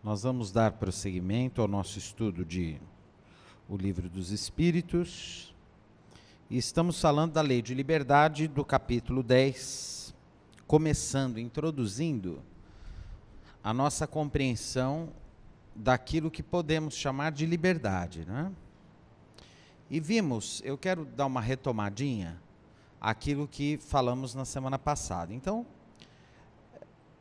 Nós vamos dar prosseguimento ao nosso estudo de O Livro dos Espíritos. E estamos falando da Lei de Liberdade do capítulo 10, introduzindo a nossa compreensão daquilo que podemos chamar de liberdade, né? E vimos, eu quero dar uma retomadinha àquilo que falamos na semana passada. Então,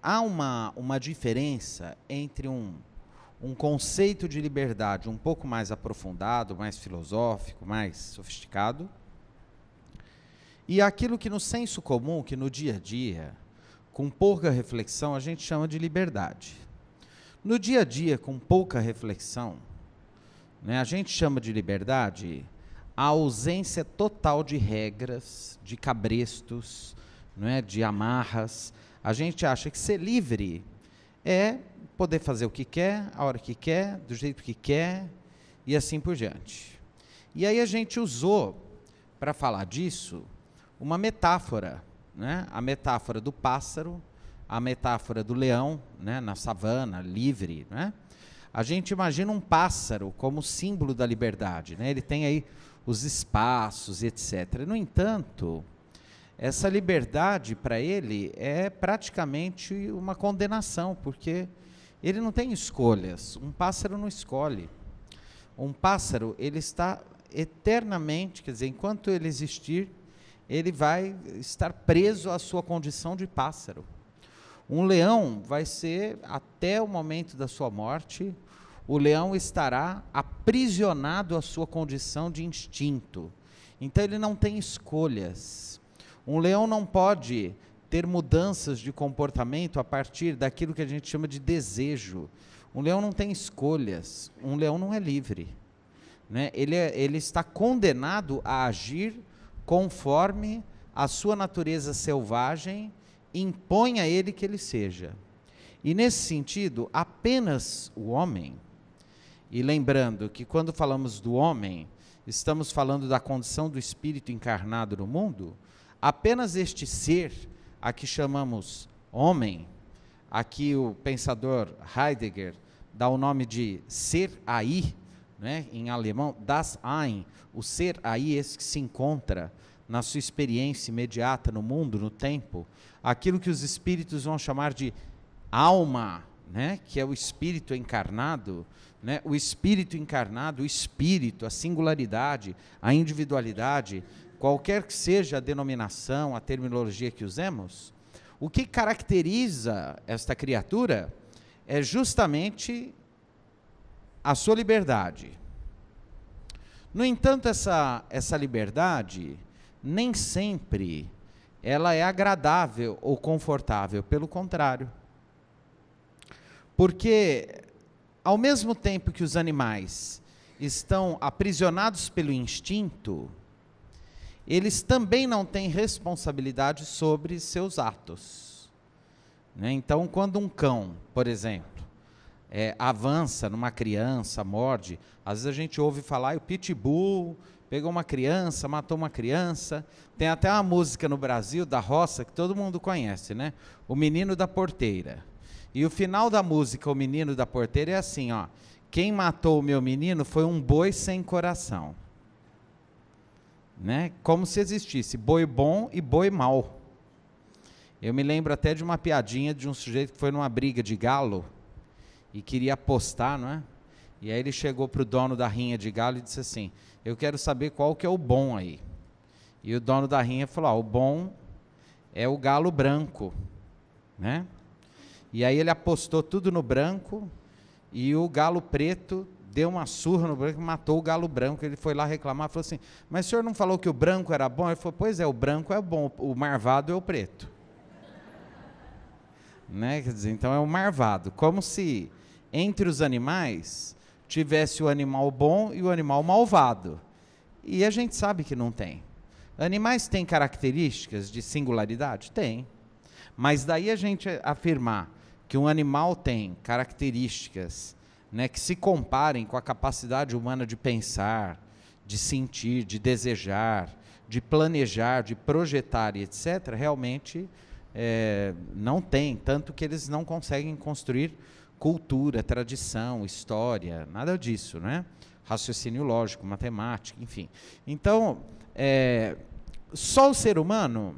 há uma diferença entre um conceito de liberdade um pouco mais aprofundado, mais filosófico, mais sofisticado, e aquilo que no senso comum, que no dia a dia, com pouca reflexão, a gente chama de liberdade. No dia a dia, com pouca reflexão, né, a gente chama de liberdade a ausência total de regras, de cabrestos, não é, de amarras. A gente acha que ser livre é poder fazer o que quer, a hora que quer, do jeito que quer, e assim por diante. E aí a gente usou, para falar disso, uma metáfora, né? A metáfora do pássaro, a metáfora do leão, né? Na savana, livre, né? A gente imagina um pássaro como símbolo da liberdade, né? Ele tem aí os espaços, etc. No entanto, essa liberdade para ele é praticamente uma condenação, porque ele não tem escolhas. Um pássaro não escolhe. Um pássaro, ele está eternamente, quer dizer, enquanto ele existir, ele vai estar preso à sua condição de pássaro. Um leão vai ser, até o momento da sua morte, o leão estará aprisionado à sua condição de instinto. Então ele não tem escolhas. Um leão não pode ter mudanças de comportamento a partir daquilo que a gente chama de desejo. Um leão não tem escolhas. Um leão não é livre, né? Ele está condenado a agir conforme a sua natureza selvagem impõe a ele que ele seja. E nesse sentido, apenas o homem, e lembrando que quando falamos do homem, estamos falando da condição do espírito encarnado no mundo, apenas este ser, a que chamamos homem, aqui o pensador Heidegger dá o nome de ser aí, né, em alemão, das Ein, o ser aí, esse que se encontra na sua experiência imediata no mundo, no tempo, aquilo que os espíritos vão chamar de alma, né, que é o espírito encarnado, né, o espírito encarnado, o espírito, a singularidade, a individualidade, qualquer que seja a denominação, a terminologia que usemos, o que caracteriza esta criatura é justamente a sua liberdade. No entanto, essa liberdade, nem sempre ela é agradável ou confortável, pelo contrário. Porque, ao mesmo tempo que os animais estão aprisionados pelo instinto, eles também não têm responsabilidade sobre seus atos, né? Então, quando um cão, por exemplo, avança numa criança, morde, às vezes a gente ouve falar, o pitbull pegou uma criança, matou uma criança. Tem até uma música no Brasil, da roça, que todo mundo conhece, né? O Menino da Porteira. E o final da música, O Menino da Porteira, é assim, ó: quem matou o meu menino foi um boi sem coração. Né? Como se existisse boi bom e boi mau. Eu me lembro até de uma piadinha de um sujeito que foi numa briga de galo e queria apostar, não é? E aí ele chegou para o dono da rinha de galo e disse assim: eu quero saber qual que é o bom aí. E o dono da rinha falou: o bom é o galo branco, né? E aí ele apostou tudo no branco e o galo preto deu uma surra no branco e matou o galo branco. Ele foi lá reclamar, falou assim: mas o senhor não falou que o branco era bom? Ele falou: pois é, o branco é bom, o marvado é o preto. Né? Quer dizer, então é o marvado. Como se entre os animais tivesse o animal bom e o animal malvado. E a gente sabe que não tem. Animais têm características de singularidade? Tem. Mas daí a gente afirmar que um animal tem características, né, que se comparem com a capacidade humana de pensar, de sentir, de desejar, de planejar, de projetar, etc., realmente não tem, tanto que eles não conseguem construir cultura, tradição, história, nada disso, né? Raciocínio lógico, matemática, enfim. Então, só o ser humano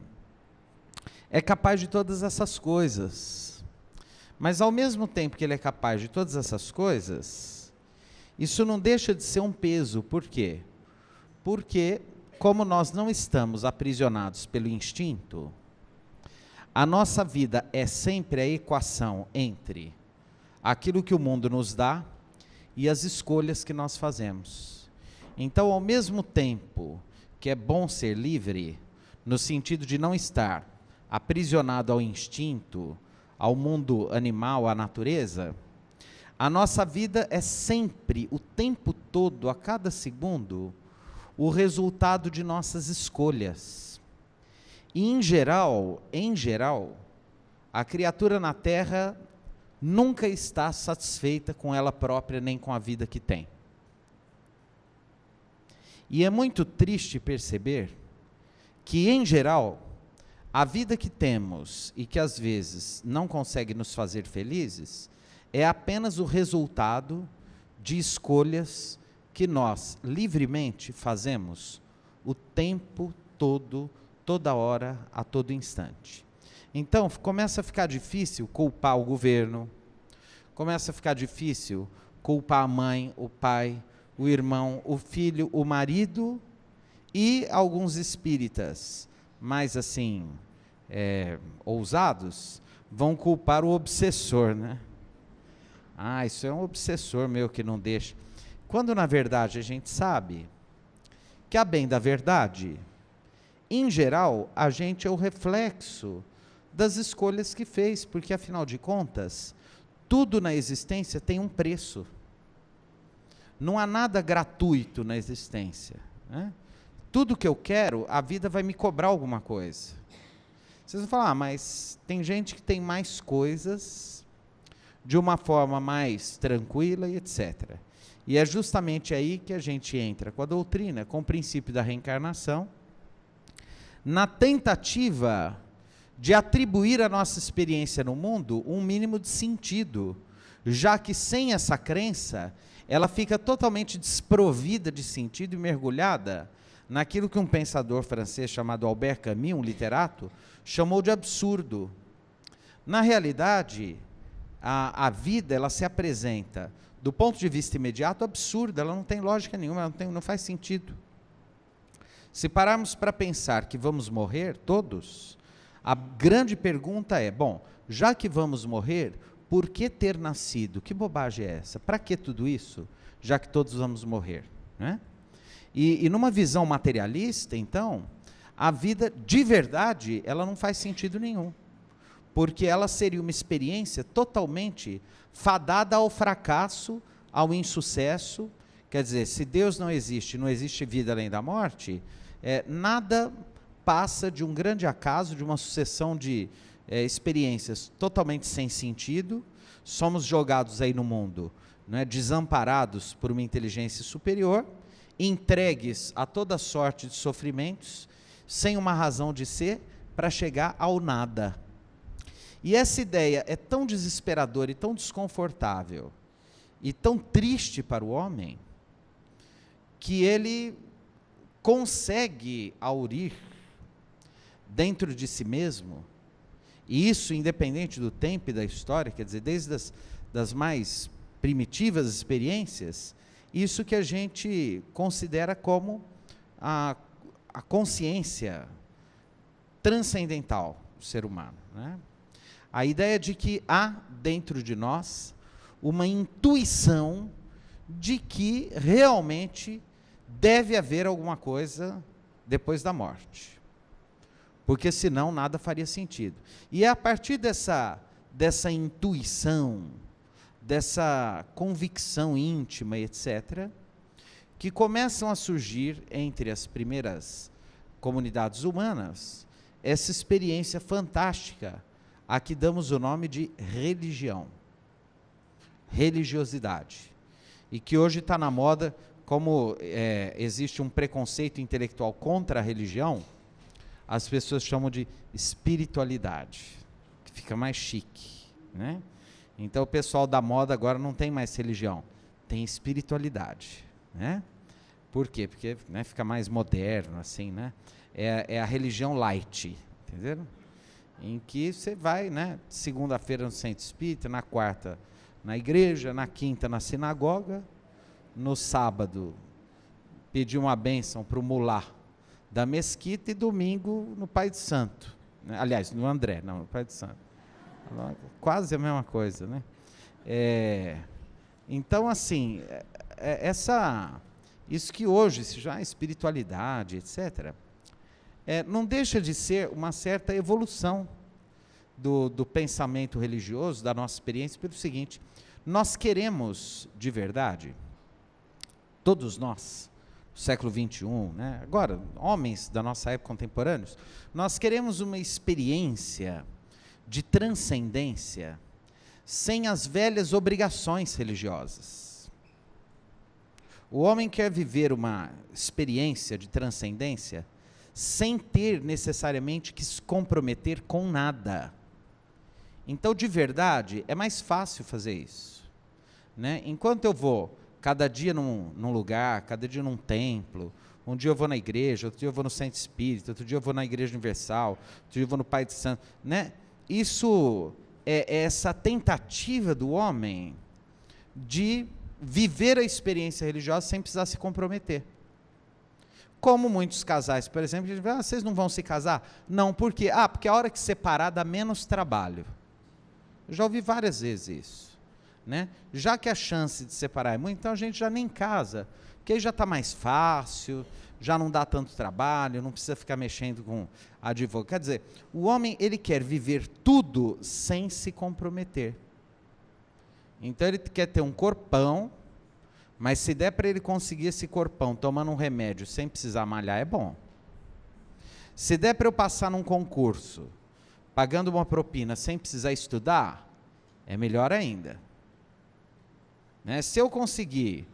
é capaz de todas essas coisas. Mas, ao mesmo tempo que ele é capaz de todas essas coisas, isso não deixa de ser um peso. Por quê? Porque, como nós não estamos aprisionados pelo instinto, a nossa vida é sempre a equação entre aquilo que o mundo nos dá e as escolhas que nós fazemos. Então, ao mesmo tempo que é bom ser livre, no sentido de não estar aprisionado ao instinto, ao mundo animal, à natureza, a nossa vida é sempre, o tempo todo, a cada segundo, o resultado de nossas escolhas. E, em geral, a criatura na Terra nunca está satisfeita com ela própria, nem com a vida que tem. E é muito triste perceber que, em geral, a vida que temos e que às vezes não consegue nos fazer felizes, é apenas o resultado de escolhas que nós livremente fazemos o tempo todo, toda hora, a todo instante. Então, começa a ficar difícil culpar o governo, começa a ficar difícil culpar a mãe, o pai, o irmão, o filho, o marido e alguns espíritas mais assim, ousados, vão culpar o obsessor, né? Ah, isso é um obsessor meu que não deixa. Quando, na verdade, a gente sabe que, a bem da verdade, em geral, a gente é o reflexo das escolhas que fez, porque, afinal de contas, tudo na existência tem um preço. Não há nada gratuito na existência, né? Tudo que eu quero, a vida vai me cobrar alguma coisa. Vocês vão falar, mas tem gente que tem mais coisas de uma forma mais tranquila e etc. E é justamente aí que a gente entra com a doutrina, com o princípio da reencarnação, na tentativa de atribuir à nossa experiência no mundo um mínimo de sentido, já que sem essa crença, ela fica totalmente desprovida de sentido e mergulhada naquilo que um pensador francês chamado Albert Camus, um literato, chamou de absurdo. Na realidade, a vida ela se apresenta, do ponto de vista imediato, absurda, ela não tem lógica nenhuma, não faz sentido. Se pararmos para pensar que vamos morrer, todos, a grande pergunta é, bom, já que vamos morrer, por que ter nascido? Que bobagem é essa? Para que tudo isso, já que todos vamos morrer, né? E numa visão materialista, então, a vida de verdade, ela não faz sentido nenhum, porque ela seria uma experiência totalmente fadada ao fracasso, ao insucesso. Quer dizer, se Deus não existe, não existe vida além da morte, nada passa de um grande acaso, de uma sucessão de experiências totalmente sem sentido. Somos jogados aí no mundo, né, desamparados por uma inteligência superior, entregues a toda sorte de sofrimentos, sem uma razão de ser, para chegar ao nada. E essa ideia é tão desesperadora e tão desconfortável, e tão triste para o homem, que ele consegue aurir dentro de si mesmo, e isso independente do tempo e da história, quer dizer, desde das mais primitivas experiências, isso que a gente considera como a consciência transcendental do ser humano, né? A ideia de que há dentro de nós uma intuição de que realmente deve haver alguma coisa depois da morte, porque senão nada faria sentido. E é a partir dessa intuição, dessa convicção íntima, etc., que começam a surgir entre as primeiras comunidades humanas essa experiência fantástica a que damos o nome de religião, religiosidade, e que hoje está na moda, como existe um preconceito intelectual contra a religião, as pessoas chamam de espiritualidade, que fica mais chique, né? Então o pessoal da moda agora não tem mais religião, tem espiritualidade, né? Por quê? Porque, né, fica mais moderno, assim, né? É a religião light, entenderam? Em que você vai, né, segunda-feira no centro espírita, na quarta na igreja, na quinta na sinagoga, no sábado pedir uma bênção para o mulá da mesquita e domingo no Pai de Santo. Aliás, no André, não, no Pai de Santo. Quase a mesma coisa, né? Então, assim, isso que hoje se já é espiritualidade, etc., não deixa de ser uma certa evolução do pensamento religioso, da nossa experiência, pelo seguinte: nós queremos, de verdade, todos nós, no século XXI, né, agora, homens da nossa época contemporâneos, nós queremos uma experiência de transcendência sem as velhas obrigações religiosas. O homem quer viver uma experiência de transcendência sem ter necessariamente que se comprometer com nada. Então, de verdade, é mais fácil fazer isso, né? Enquanto eu vou cada dia num lugar, cada dia num templo, um dia eu vou na igreja, outro dia eu vou no Centro Espírita, outro dia eu vou na Igreja Universal, outro dia eu vou no Pai de Santo, né? Isso é essa tentativa do homem de viver a experiência religiosa sem precisar se comprometer. Como muitos casais, por exemplo, dizem: vocês não vão se casar? Não, por quê? Porque a hora que separar dá menos trabalho. Eu já ouvi várias vezes isso, né? Já que a chance de separar é muito, então a gente já nem casa, porque aí já está mais fácil, já não dá tanto trabalho, não precisa ficar mexendo com advogado. Quer dizer, o homem, ele quer viver tudo sem se comprometer. Então ele quer ter um corpão, mas se der para ele conseguir esse corpão tomando um remédio sem precisar malhar, é bom. Se der para eu passar num concurso, pagando uma propina sem precisar estudar, é melhor ainda. Né? Se eu conseguir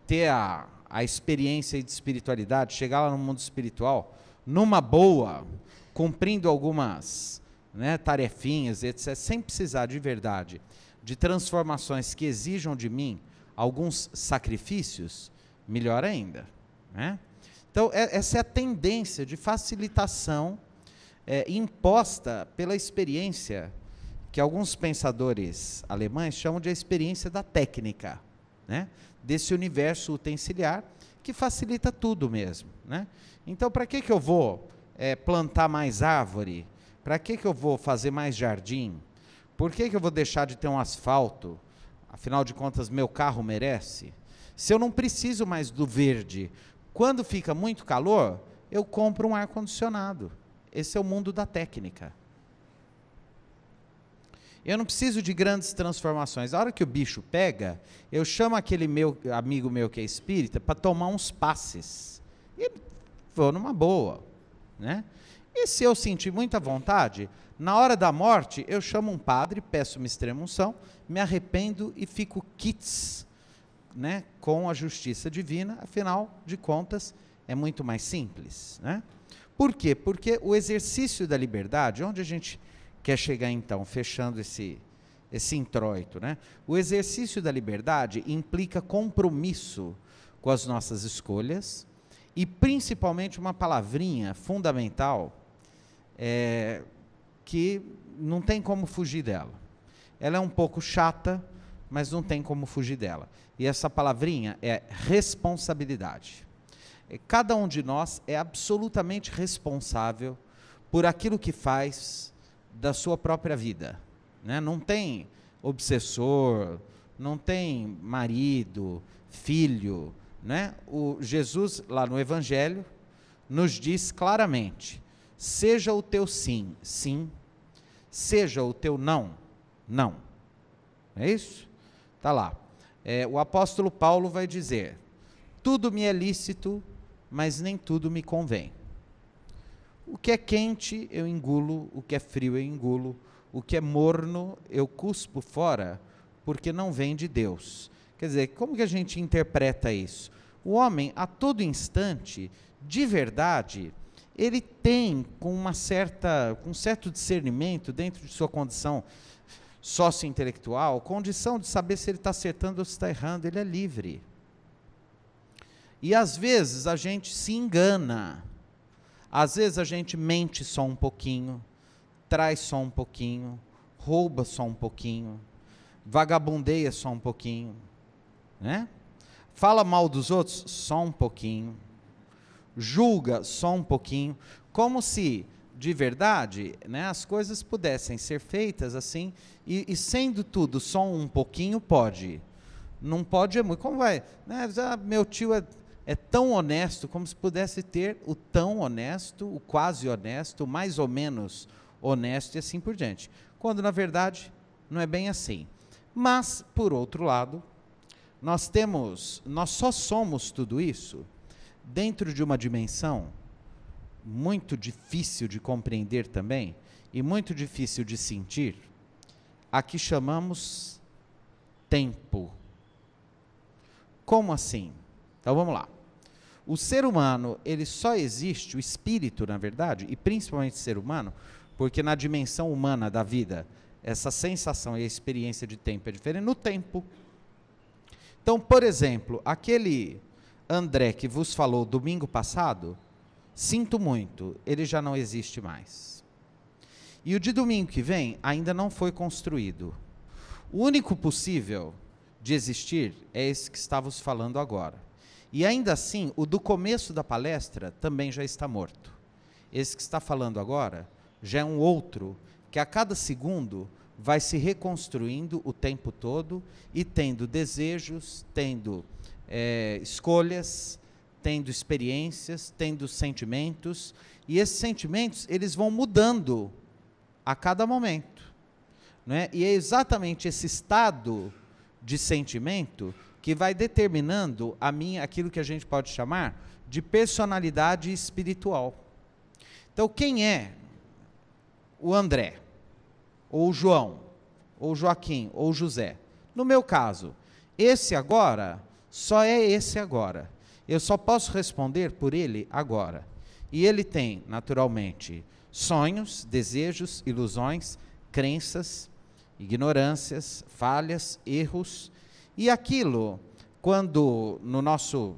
ter a experiência de espiritualidade, chegar lá no mundo espiritual, numa boa, cumprindo algumas, né, tarefinhas, etc., sem precisar de verdade de transformações que exijam de mim alguns sacrifícios, melhor ainda, né? Então, essa é a tendência de facilitação imposta pela experiência que alguns pensadores alemães chamam de a experiência da técnica, né? Desse universo utensiliar que facilita tudo mesmo, né? Então, para que eu vou plantar mais árvore? Para que eu vou fazer mais jardim? Por que eu vou deixar de ter um asfalto? Afinal de contas, meu carro merece. Se eu não preciso mais do verde, quando fica muito calor, eu compro um ar-condicionado. Esse é o mundo da técnica. Eu não preciso de grandes transformações. A hora que o bicho pega, eu chamo aquele amigo meu que é espírita para tomar uns passes. E vou numa boa, né? E se eu sentir muita vontade, na hora da morte, eu chamo um padre, peço uma extrema-unção, me arrependo e fico quites, né, com a justiça divina. Afinal de contas, é muito mais simples, né? Por quê? Porque o exercício da liberdade, onde a gente quer chegar então, fechando esse introito, né? O exercício da liberdade implica compromisso com as nossas escolhas e principalmente uma palavrinha fundamental que não tem como fugir dela. Ela é um pouco chata, mas não tem como fugir dela. E essa palavrinha é responsabilidade. Cada um de nós é absolutamente responsável por aquilo que faz da sua própria vida, né? Não tem obsessor, não tem marido, filho, né? O Jesus, lá no Evangelho, nos diz claramente: seja o teu sim, sim, seja o teu não, não. É isso? Está lá. O apóstolo Paulo vai dizer: tudo me é lícito, mas nem tudo me convém. O que é quente, eu engulo, o que é frio, eu engulo, o que é morno, eu cuspo fora, porque não vem de Deus. Quer dizer, como que a gente interpreta isso? O homem, a todo instante, de verdade, ele tem, com um certo discernimento, dentro de sua condição sócio-intelectual, condição de saber se ele está acertando ou se está errando, ele é livre. E às vezes a gente se engana, às vezes a gente mente só um pouquinho, traz só um pouquinho, rouba só um pouquinho, vagabundeia só um pouquinho, né? Fala mal dos outros só um pouquinho, julga só um pouquinho, como se, de verdade, né, as coisas pudessem ser feitas assim, e sendo tudo só um pouquinho, pode. Não pode é muito. Como vai? Né, meu tio é tão honesto, como se pudesse ter o tão honesto, o quase honesto, o mais ou menos honesto e assim por diante. Quando, na verdade, não é bem assim. Mas, por outro lado, nós só somos tudo isso dentro de uma dimensão muito difícil de compreender também, e muito difícil de sentir, a que chamamos tempo. Como assim? Então vamos lá. O ser humano, ele só existe, o espírito, na verdade, e principalmente o ser humano, porque na dimensão humana da vida, essa sensação e a experiência de tempo é diferente no tempo. Então, por exemplo, aquele André que vos falou domingo passado, sinto muito, ele já não existe mais. E o de domingo que vem ainda não foi construído. O único possível de existir é esse que estávamos falando agora. E ainda assim, o do começo da palestra também já está morto. Esse que está falando agora já é um outro que a cada segundo vai se reconstruindo o tempo todo e tendo desejos, tendo escolhas, tendo experiências, tendo sentimentos, e esses sentimentos, eles vão mudando a cada momento, né? E é exatamente esse estado de sentimento que vai determinando aquilo que a gente pode chamar de personalidade espiritual. Então, quem é o André, ou o João, ou o Joaquim, ou o José? No meu caso, esse agora, só é esse agora. Eu só posso responder por ele agora. E ele tem, naturalmente, sonhos, desejos, ilusões, crenças, ignorâncias, falhas, erros. E aquilo, quando no nosso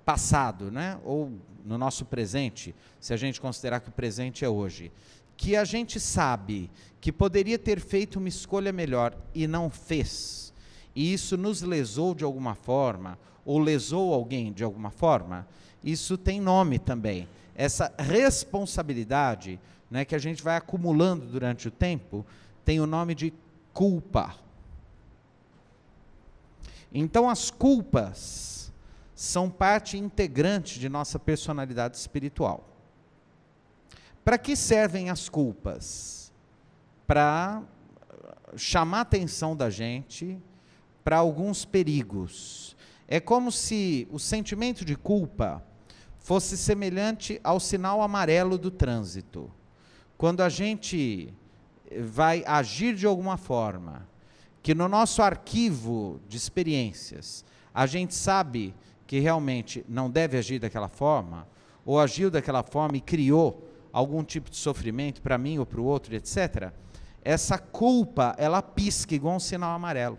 passado, né, ou no nosso presente, se a gente considerar que o presente é hoje, que a gente sabe que poderia ter feito uma escolha melhor e não fez, e isso nos lesou de alguma forma, ou lesou alguém de alguma forma, isso tem nome também. Essa responsabilidade, né, que a gente vai acumulando durante o tempo, tem o nome de culpa. Então, as culpas são parte integrante de nossa personalidade espiritual. Para que servem as culpas? Para chamar a atenção da gente para alguns perigos. É como se o sentimento de culpa fosse semelhante ao sinal amarelo do trânsito. Quando a gente vai agir de alguma forma, que no nosso arquivo de experiências, a gente sabe que realmente não deve agir daquela forma, ou agiu daquela forma e criou algum tipo de sofrimento para mim ou para o outro, etc., essa culpa, ela pisca igual um sinal amarelo.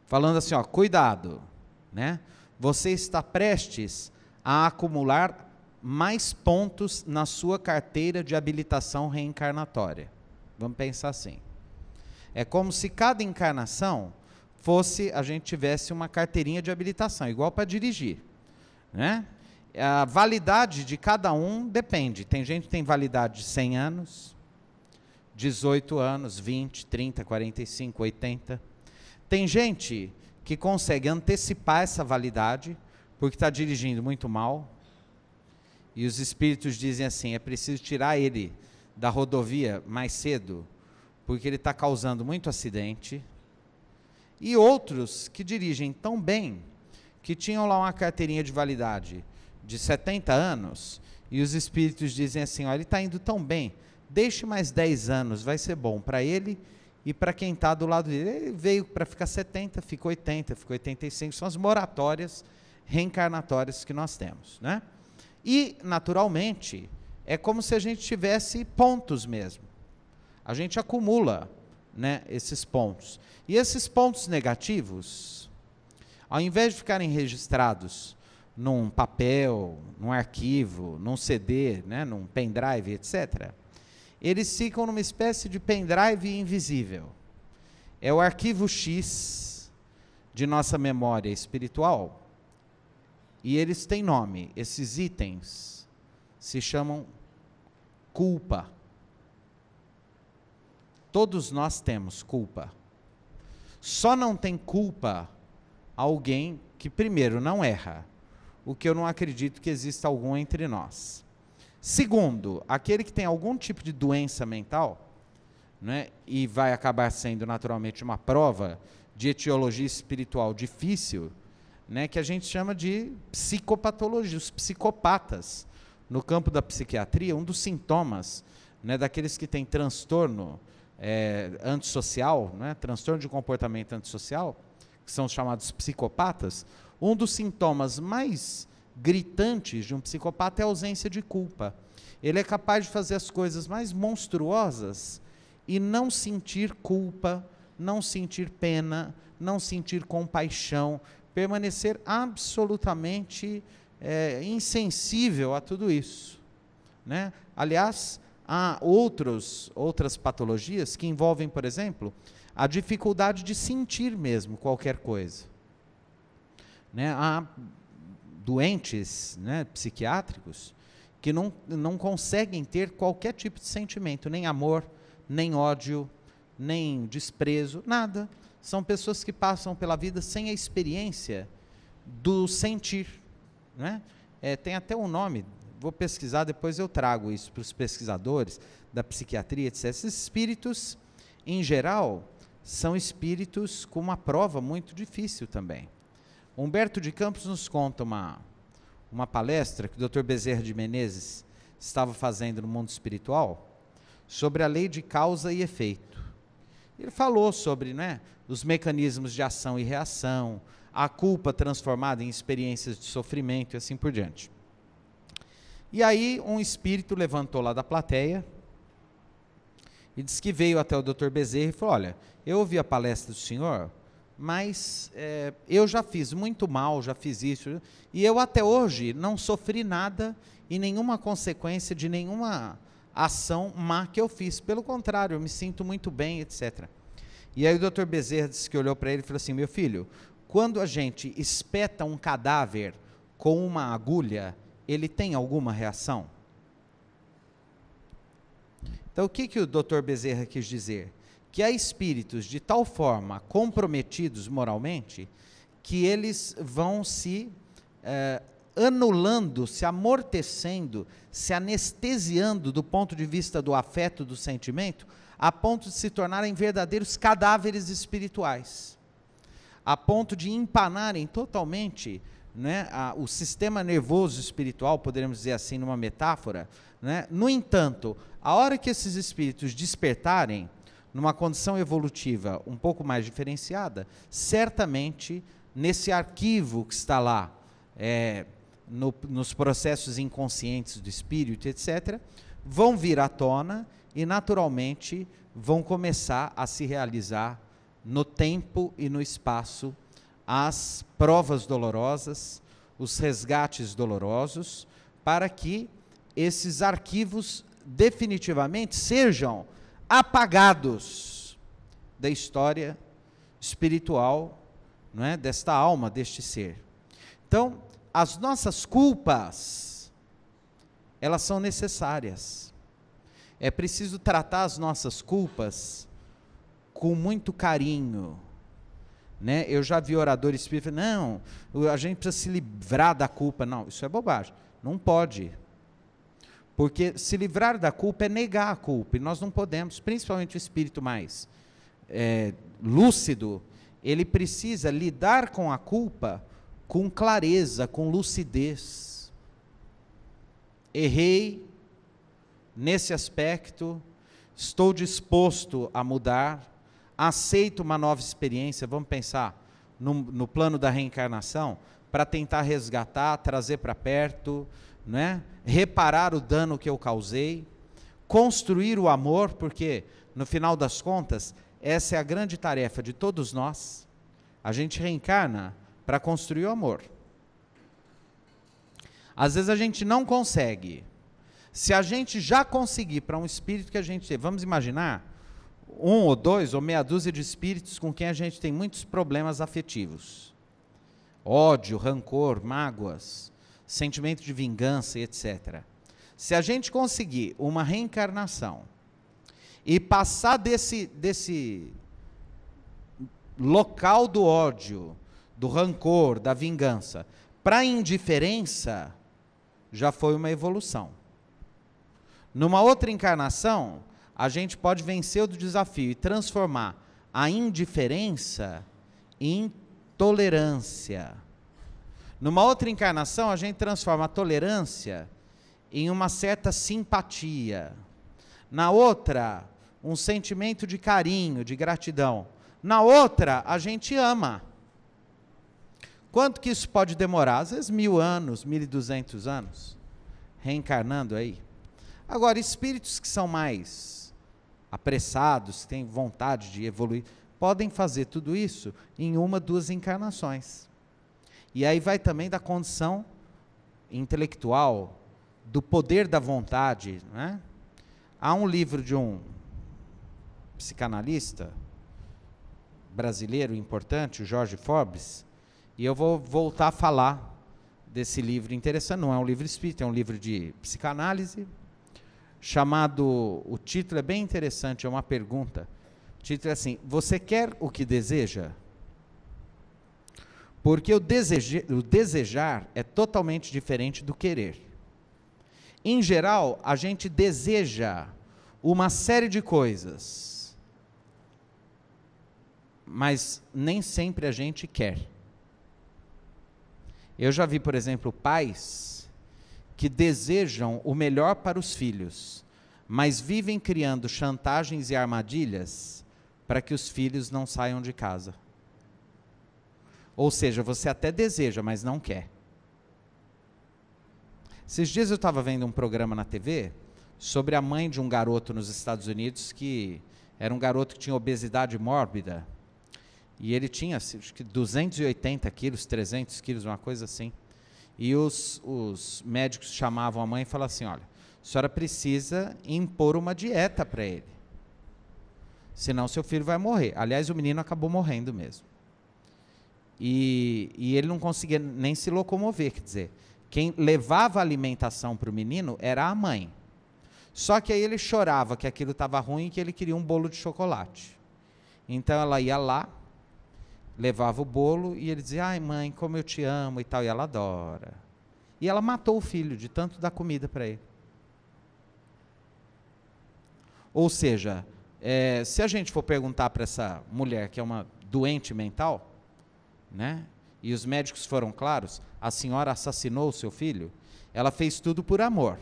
Falando assim, ó, cuidado, né? Você está prestes a acumular mais pontos na sua carteira de habilitação reencarnatória. Vamos pensar assim. É como se cada encarnação a gente tivesse uma carteirinha de habilitação, igual para dirigir, né? A validade de cada um depende. Tem gente que tem validade de 100 anos, 18 anos, 20, 30, 45, 80. Tem gente que consegue antecipar essa validade, porque está dirigindo muito mal, e os espíritos dizem assim, é preciso tirar ele da rodovia mais cedo, porque ele está causando muito acidente. E outros que dirigem tão bem, que tinham lá uma carteirinha de validade de 70 anos, e os espíritos dizem assim, ó, ele está indo tão bem, deixe mais 10 anos, vai ser bom para ele e para quem está do lado dele. Ele veio para ficar 70, ficou 80, ficou 85, são as moratórias reencarnatórias que nós temos, né? E, naturalmente, é como se a gente tivesse pontos mesmo. A gente acumula né, esses pontos. E esses pontos negativos, ao invés de ficarem registrados num papel, num arquivo, num CD, né, num pendrive, etc., eles ficam numa espécie de pendrive invisível. É o arquivo X de nossa memória espiritual, e eles têm nome. Esses itens se chamam culpa. Todos nós temos culpa. Só não tem culpa alguém que, primeiro, não erra, o que eu não acredito que exista algum entre nós. Segundo, aquele que tem algum tipo de doença mental, né, e vai acabar sendo naturalmente uma prova de etiologia espiritual difícil, né, que a gente chama de psicopatologia, os psicopatas. No campo da psiquiatria, um dos sintomas, né, daqueles que têm transtorno antissocial, né, transtorno de comportamento antissocial, que são os chamados psicopatas, um dos sintomas mais gritantes de um psicopata é a ausência de culpa. Ele é capaz de fazer as coisas mais monstruosas e não sentir culpa, não sentir pena, não sentir compaixão, permanecer absolutamente insensível a tudo isso, né? Aliás, há outras patologias que envolvem, por exemplo, a dificuldade de sentir mesmo qualquer coisa, né? Há doentes, né, psiquiátricos que não conseguem ter qualquer tipo de sentimento, nem amor, nem ódio, nem desprezo, nada. São pessoas que passam pela vida sem a experiência do sentir, né? Tem até um nome, vou pesquisar, depois eu trago isso para os pesquisadores da psiquiatria, etc. Esses espíritos, em geral, são espíritos com uma prova muito difícil também. Humberto de Campos nos conta uma palestra que o Dr. Bezerra de Menezes estava fazendo no mundo espiritual sobre a lei de causa e efeito. Ele falou sobre, né, os mecanismos de ação e reação, a culpa transformada em experiências de sofrimento e assim por diante. E aí um espírito levantou lá da plateia e disse que veio até o Dr. Bezerra e falou: olha, eu ouvi a palestra do senhor, mas eu já fiz muito mal, já fiz isso, e eu até hoje não sofri nada e nenhuma consequência de nenhuma ação má que eu fiz. Pelo contrário, eu me sinto muito bem, etc. E aí o Dr. Bezerra disse que olhou para ele e falou assim: meu filho, quando a gente espeta um cadáver com uma agulha, ele tem alguma reação? Então, o que o Dr. Bezerra quis dizer? Que há espíritos de tal forma comprometidos moralmente, que eles vão se anulando, se amortecendo, se anestesiando do ponto de vista do afeto, do sentimento, a ponto de se tornarem verdadeiros cadáveres espirituais, a ponto de empanarem totalmente, né, o sistema nervoso espiritual, poderíamos dizer assim, numa metáfora, né? No entanto, a hora que esses espíritos despertarem, numa condição evolutiva um pouco mais diferenciada, certamente, nesse arquivo que está lá, nos processos inconscientes do espírito, etc., vão vir à tona e, naturalmente, vão começar a se realizar no tempo e no espaço as provas dolorosas, os resgates dolorosos, para que esses arquivos definitivamente sejam apagados da história espiritual, não é, desta alma, deste ser. Então, as nossas culpas, elas são necessárias. É preciso tratar as nossas culpas com muito carinho, né? Eu já vi oradores espíritas, não, a gente precisa se livrar da culpa. Não, isso é bobagem, não pode. Porque se livrar da culpa é negar a culpa, e nós não podemos, principalmente o espírito mais lúcido, ele precisa lidar com a culpa com clareza, com lucidez. Errei nesse aspecto, estou disposto a mudar, aceito uma nova experiência, vamos pensar no plano da reencarnação, para tentar resgatar, trazer para perto, né? Reparar o dano que eu causei, construir o amor, porque no final das contas essa é a grande tarefa de todos nós. A gente reencarna para construir o amor. Às vezes a gente não consegue. Se a gente já conseguir para um espírito que a gente tem, vamos imaginar, 1 ou 2 ou meia dúzia de espíritos com quem a gente tem muitos problemas afetivos. Ódio, rancor, mágoas, sentimento de vingança, etc. Se a gente conseguir uma reencarnação e passar desse local do ódio, do rancor, da vingança, para a indiferença, já foi uma evolução. Numa outra encarnação, a gente pode vencer o desafio e transformar a indiferença em tolerância. Numa outra encarnação, a gente transforma a tolerância em uma certa simpatia. Na outra, um sentimento de carinho, de gratidão. Na outra, a gente ama. Quanto que isso pode demorar? Às vezes 1000 anos, 1200 anos, reencarnando aí. Agora, espíritos que são mais apressados, que têm vontade de evoluir, podem fazer tudo isso em 1, 2 encarnações. E aí vai também da condição intelectual, do poder da vontade, né? Há um livro de um psicanalista brasileiro importante, o Jorge Forbes, e eu vou voltar a falar desse livro interessante. Não é um livro espírita, é um livro de psicanálise, chamado, o título é bem interessante, é uma pergunta. O título é assim: você quer o que deseja? Porque o desejar é totalmente diferente do querer. Em geral, a gente deseja uma série de coisas, mas nem sempre a gente quer. Eu já vi, por exemplo, pais que desejam o melhor para os filhos, mas vivem criando chantagens e armadilhas para que os filhos não saiam de casa. Ou seja, você até deseja, mas não quer. Esses dias eu estava vendo um programa na TV sobre a mãe de um garoto nos Estados Unidos, que era um garoto que tinha obesidade mórbida, e ele tinha, acho que 280 quilos, 300 quilos, uma coisa assim. E os médicos chamavam a mãe e falavam assim: olha, a senhora precisa impor uma dieta para ele, senão seu filho vai morrer. Aliás, o menino acabou morrendo mesmo. E ele não conseguia nem se locomover, quer dizer, quem levava a alimentação para o menino era a mãe. Só que aí ele chorava que aquilo estava ruim e que ele queria um bolo de chocolate. Então ela ia lá, levava o bolo e ele dizia: ai mãe, como eu te amo e tal, e ela adora. E ela matou o filho de tanto dar comida para ele. Ou seja, se a gente for perguntar para essa mulher que é uma doente mental, né, e os médicos foram claros, a senhora assassinou o seu filho, ela fez tudo por amor.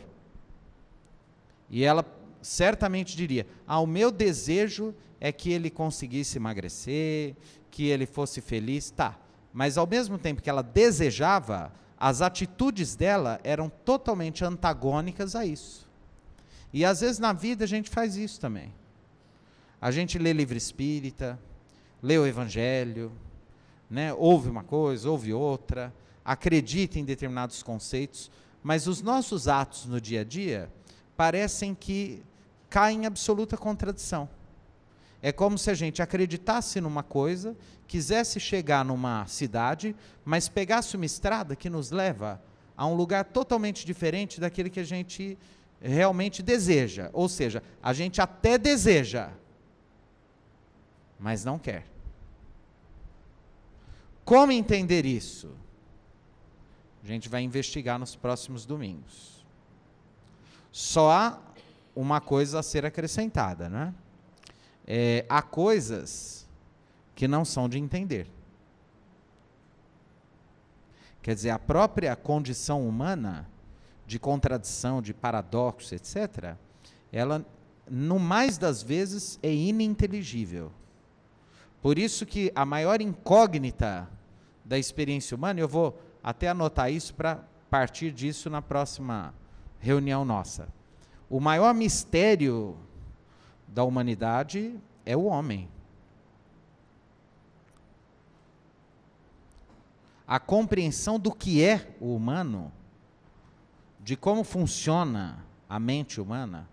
E ela certamente diria: o meu desejo é que ele conseguisse emagrecer, que ele fosse feliz, tá. Mas ao mesmo tempo que ela desejava, as atitudes dela eram totalmente antagônicas a isso. E às vezes na vida a gente faz isso também. A gente lê livro espírita, lê o Evangelho, né, ouve uma coisa, ouve outra, acredita em determinados conceitos, mas os nossos atos no dia a dia parecem que caem em absoluta contradição. É como se a gente acreditasse numa coisa, quisesse chegar numa cidade, mas pegasse uma estrada que nos leva a um lugar totalmente diferente daquele que a gente realmente deseja. Ou seja, a gente até deseja, mas não quer. Como entender isso? A gente vai investigar nos próximos domingos. Só há uma coisa a ser acrescentada, né? Há coisas que não são de entender. Quer dizer, a própria condição humana, de contradição, de paradoxo, etc., ela, no mais das vezes, é ininteligível. Por isso que a maior incógnita da experiência humana, eu vou até anotar isso para partir disso na próxima reunião nossa. O maior mistério da humanidade é o homem. a compreensão do que é o humano, de como funciona a mente humana,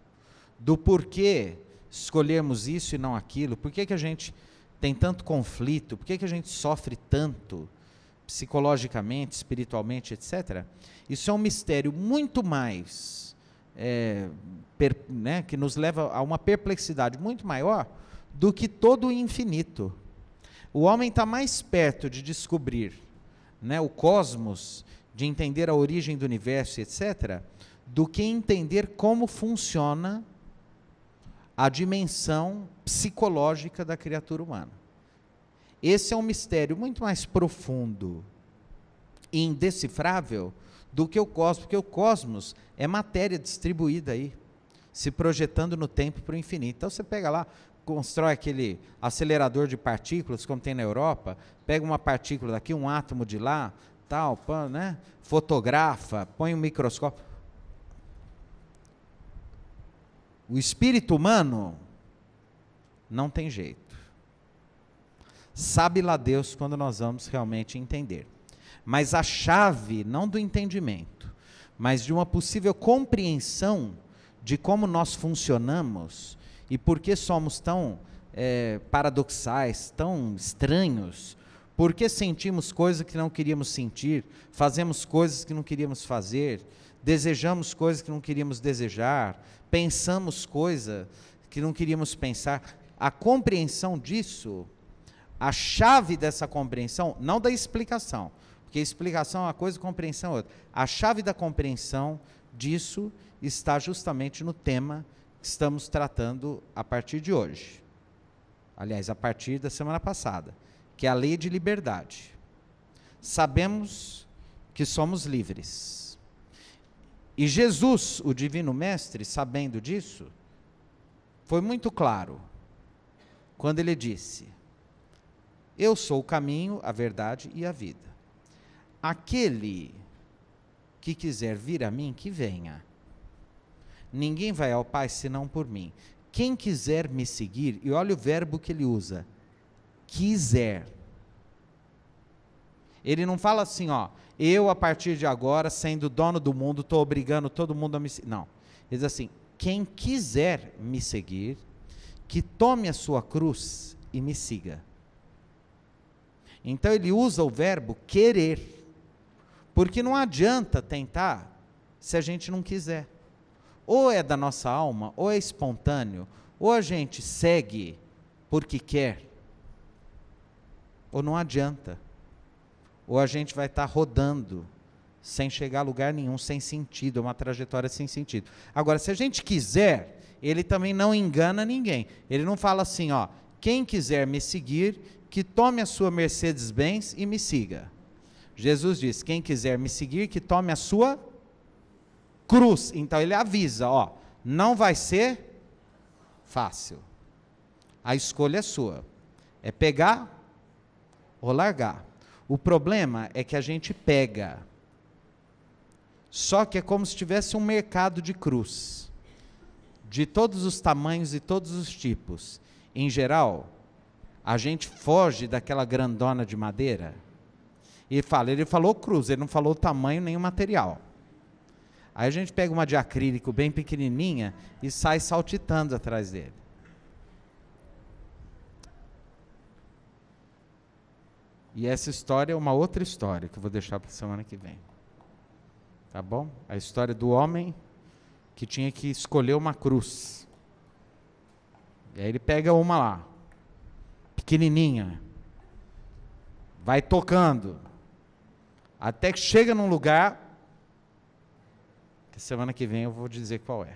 do porquê escolhermos isso e não aquilo, por que a gente tem tanto conflito, por que a gente sofre tanto psicologicamente, espiritualmente, etc. Isso é um mistério muito mais, que nos leva a uma perplexidade muito maior do que todo o infinito. O homem está mais perto de descobrir, né, o cosmos, de entender a origem do universo, etc., do que entender como funciona a dimensão psicológica da criatura humana. Esse é um mistério muito mais profundo e indecifrável do que o cosmos, porque o cosmos é matéria distribuída aí, se projetando no tempo para o infinito. Então você pega lá, constrói aquele acelerador de partículas, como tem na Europa, pega uma partícula daqui, um átomo de lá, tal, né? Fotografa, põe um microscópio. O espírito humano não tem jeito. Sabe lá Deus quando nós vamos realmente entender. Mas a chave, não do entendimento, mas de uma possível compreensão de como nós funcionamos e por que somos tão paradoxais, tão estranhos, por que sentimos coisas que não queríamos sentir, fazemos coisas que não queríamos fazer, desejamos coisas que não queríamos desejar, pensamos coisas que não queríamos pensar. A compreensão disso, a chave dessa compreensão, não da explicação, porque explicação é uma coisa, compreensão é outra. A chave da compreensão disso está justamente no tema que estamos tratando a partir de hoje. Aliás, a partir da semana passada, que é a lei de liberdade. Sabemos que somos livres. E Jesus, o Divino Mestre, sabendo disso, foi muito claro quando ele disse: eu sou o caminho, a verdade e a vida. Aquele que quiser vir a mim, que venha. Ninguém vai ao Pai senão por mim. Quem quiser me seguir, e olha o verbo que ele usa, quiser. Ele não fala assim, ó, eu a partir de agora, sendo dono do mundo, estou obrigando todo mundo a me seguir. Não, ele diz assim, quem quiser me seguir, que tome a sua cruz e me siga. Então ele usa o verbo querer, porque não adianta tentar se a gente não quiser. Ou é da nossa alma, ou é espontâneo, ou a gente segue porque quer, ou não adianta. Ou a gente vai estar rodando, sem chegar a lugar nenhum, sem sentido, é uma trajetória sem sentido. Agora, se a gente quiser, ele também não engana ninguém. Ele não fala assim, ó, quem quiser me seguir, que tome a sua Mercedes-Benz e me siga. Jesus diz, quem quiser me seguir, que tome a sua cruz. Então ele avisa, ó, não vai ser fácil. A escolha é sua. É pegar ou largar. O problema é que a gente pega. Só que é como se tivesse um mercado de cruz. De todos os tamanhos e todos os tipos. Em geral, a gente foge daquela grandona de madeira e fala, ele falou cruz, ele não falou tamanho nem o material. Aí a gente pega uma de acrílico bem pequenininha e sai saltitando atrás dele. E essa história é uma outra história que eu vou deixar para a semana que vem. Tá bom? A história do homem que tinha que escolher uma cruz. E aí ele pega uma lá, pequenininha, vai tocando, até que chega num lugar, que semana que vem eu vou dizer qual é.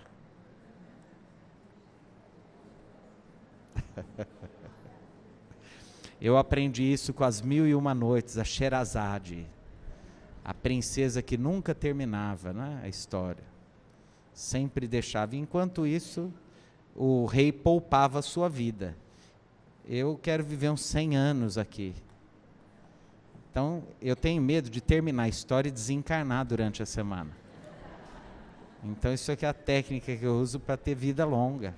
Eu aprendi isso com as 1001 Noites, a Sherazade, a princesa que nunca terminava, né, a história, sempre deixava. Enquanto isso, o rei poupava a sua vida. Eu quero viver uns 100 anos aqui. Então, eu tenho medo de terminar a história e desencarnar durante a semana. Então, isso aqui é a técnica que eu uso para ter vida longa.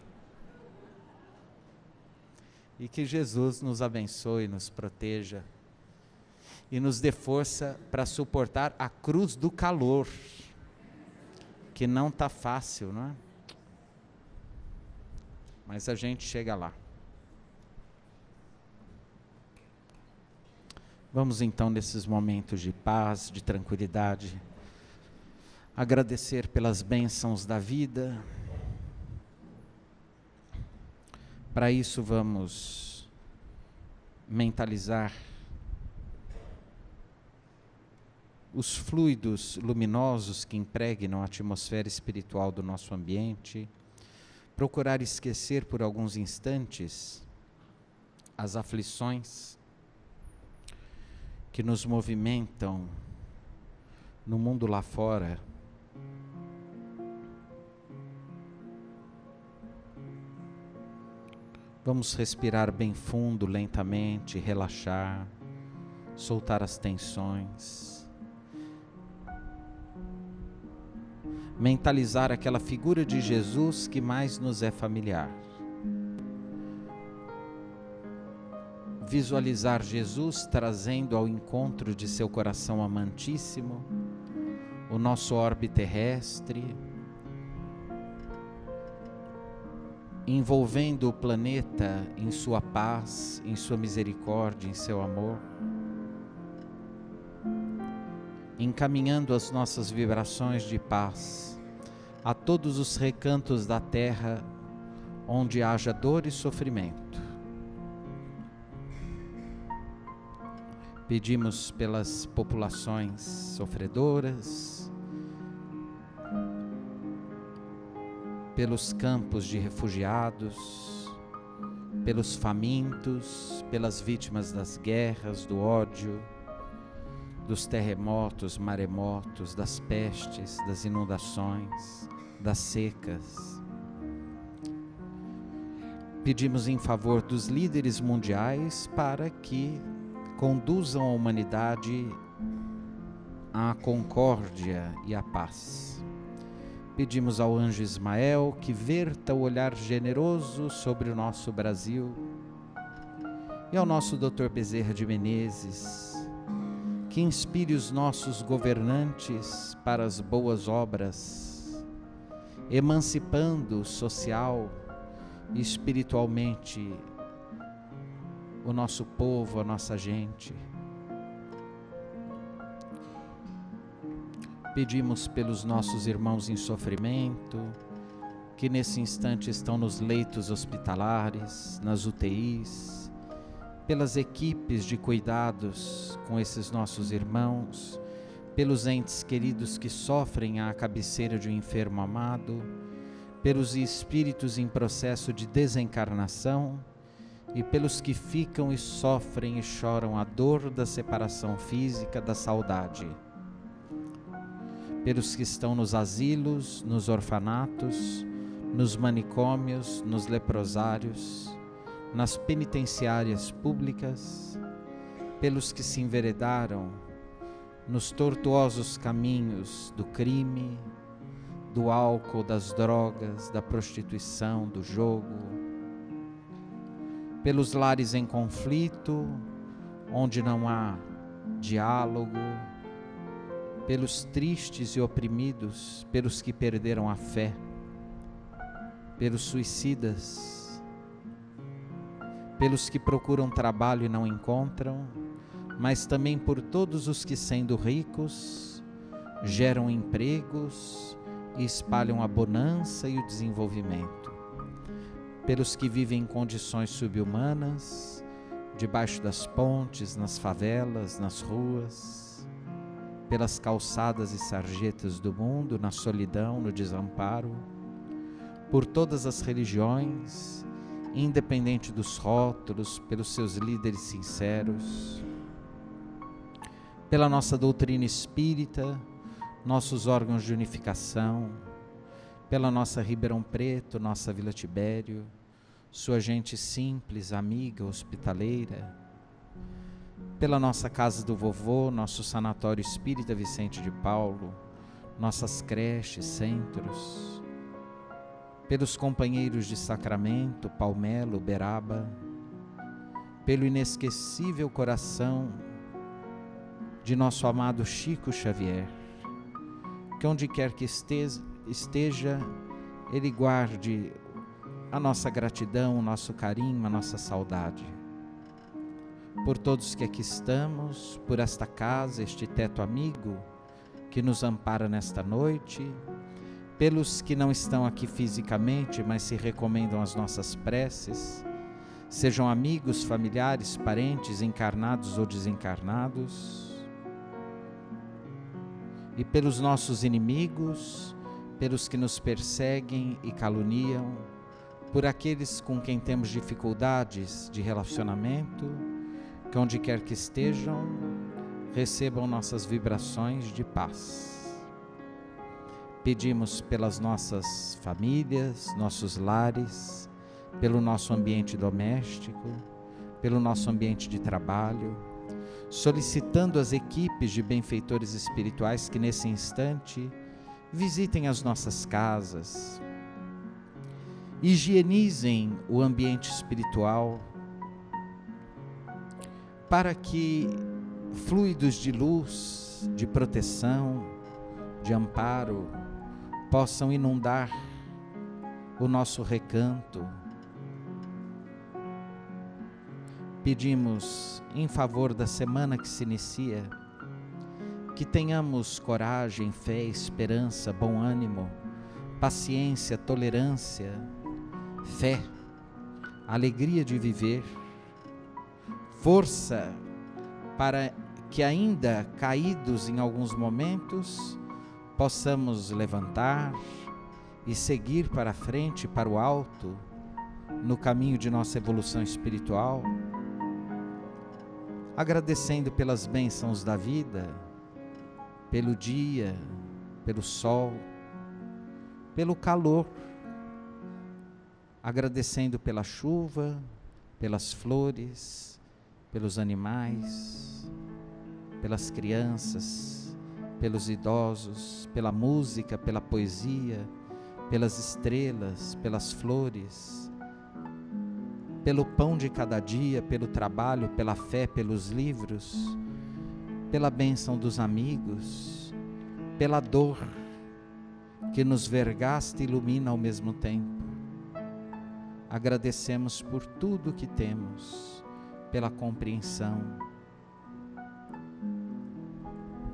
E que Jesus nos abençoe, nos proteja. e nos dê força para suportar a cruz do calor, que não está fácil, não é? Mas a gente chega lá. Vamos então, nesses momentos de paz, de tranquilidade, agradecer pelas bênçãos da vida. Para isso vamos mentalizar os fluidos luminosos que impregnam a atmosfera espiritual do nosso ambiente, procurar esquecer por alguns instantes as aflições que nos movimentam no mundo lá fora. Vamos respirar bem fundo, lentamente, relaxar, soltar as tensões. Mentalizar aquela figura de Jesus que mais nos é familiar. Visualizar Jesus trazendo ao encontro de seu coração amantíssimo o nosso orbe terrestre, envolvendo o planeta em sua paz, em sua misericórdia, em seu amor, encaminhando as nossas vibrações de paz a todos os recantos da terra onde haja dor e sofrimento. Pedimos pelas populações sofredoras, pelos campos de refugiados, pelos famintos, pelas vítimas das guerras, do ódio, dos terremotos, maremotos, das pestes, das inundações, das secas. Pedimos em favor dos líderes mundiais para que conduzam a humanidade à concórdia e à paz. Pedimos ao anjo Ismael que verta o olhar generoso sobre o nosso Brasil e ao nosso Dr. Bezerra de Menezes, que inspire os nossos governantes para as boas obras, emancipando social e espiritualmente o nosso povo, a nossa gente. Pedimos pelos nossos irmãos em sofrimento, que nesse instante estão nos leitos hospitalares, nas UTIs, pelas equipes de cuidados com esses nossos irmãos, pelos entes queridos que sofrem à cabeceira de um enfermo amado, pelos espíritos em processo de desencarnação, e pelos que ficam e sofrem e choram a dor da separação física, da saudade. Pelos que estão nos asilos, nos orfanatos, nos manicômios, nos leprosários, nas penitenciárias públicas, pelos que se enveredaram nos tortuosos caminhos do crime, do álcool, das drogas, da prostituição, do jogo, pelos lares em conflito, onde não há diálogo, pelos tristes e oprimidos, pelos que perderam a fé, pelos suicidas, pelos que procuram trabalho e não encontram, mas também por todos os que, sendo ricos, geram empregos e espalham a bonança e o desenvolvimento. Pelos que vivem em condições subhumanas, debaixo das pontes, nas favelas, nas ruas, pelas calçadas e sarjetas do mundo, na solidão, no desamparo, por todas as religiões, independente dos rótulos, pelos seus líderes sinceros, pela nossa doutrina espírita, nossos órgãos de unificação, pela nossa Ribeirão Preto, nossa Vila Tibério, sua gente simples, amiga, hospitaleira, pela nossa Casa do Vovô, nosso Sanatório Espírita Vicente de Paulo, nossas creches, centros, pelos companheiros de Sacramento, Palmelo, Uberaba, pelo inesquecível coração de nosso amado Chico Xavier, que onde quer que esteja, ele guarde a nossa gratidão, o nosso carinho, a nossa saudade. Por todos que aqui estamos, por esta casa, este teto amigo que nos ampara nesta noite, pelos que não estão aqui fisicamente, mas se recomendam às nossas preces, sejam amigos, familiares, parentes, encarnados ou desencarnados, e pelos nossos inimigos, pelos que nos perseguem e caluniam, por aqueles com quem temos dificuldades de relacionamento, que onde quer que estejam, recebam nossas vibrações de paz. Pedimos pelas nossas famílias, nossos lares, pelo nosso ambiente doméstico, pelo nosso ambiente de trabalho, solicitando as equipes de benfeitores espirituais que nesse instante visitem as nossas casas, higienizem o ambiente espiritual, para que fluidos de luz, de proteção, de amparo, possam inundar o nosso recanto. Pedimos, em favor da semana que se inicia, que tenhamos coragem, fé, esperança, bom ânimo, paciência, tolerância, fé, alegria de viver, força para que, ainda caídos em alguns momentos, possamos levantar e seguir para a frente, para o alto, no caminho de nossa evolução espiritual, agradecendo pelas bênçãos da vida, pelo dia, pelo sol, pelo calor, agradecendo pela chuva, pelas flores, pelos animais, pelas crianças, pelos idosos, pela música, pela poesia, pelas estrelas, pelas flores, pelo pão de cada dia, pelo trabalho, pela fé, pelos livros, pela bênção dos amigos, pela dor que nos vergasta e ilumina ao mesmo tempo. Agradecemos por tudo que temos, pela compreensão,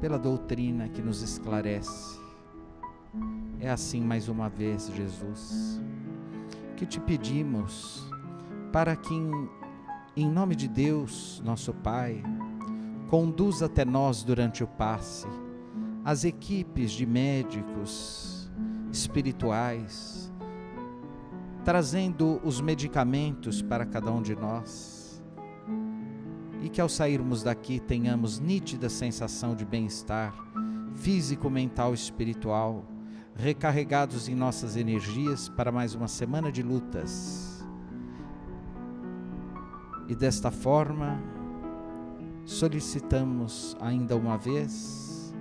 pela doutrina que nos esclarece. É assim mais uma vez, Jesus, que te pedimos para que em nome de Deus, nosso Pai, conduza até nós durante o passe as equipes de médicos espirituais, trazendo os medicamentos para cada um de nós, e que ao sairmos daqui tenhamos nítida sensação de bem-estar físico, mental e espiritual, recarregados em nossas energias para mais uma semana de lutas. E desta forma, solicitamos ainda uma vez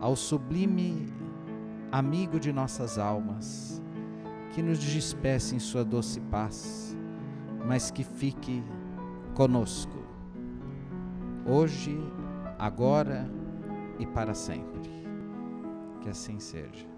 ao sublime amigo de nossas almas, que nos despeça em sua doce paz, mas que fique conosco, hoje, agora e para sempre. Que assim seja.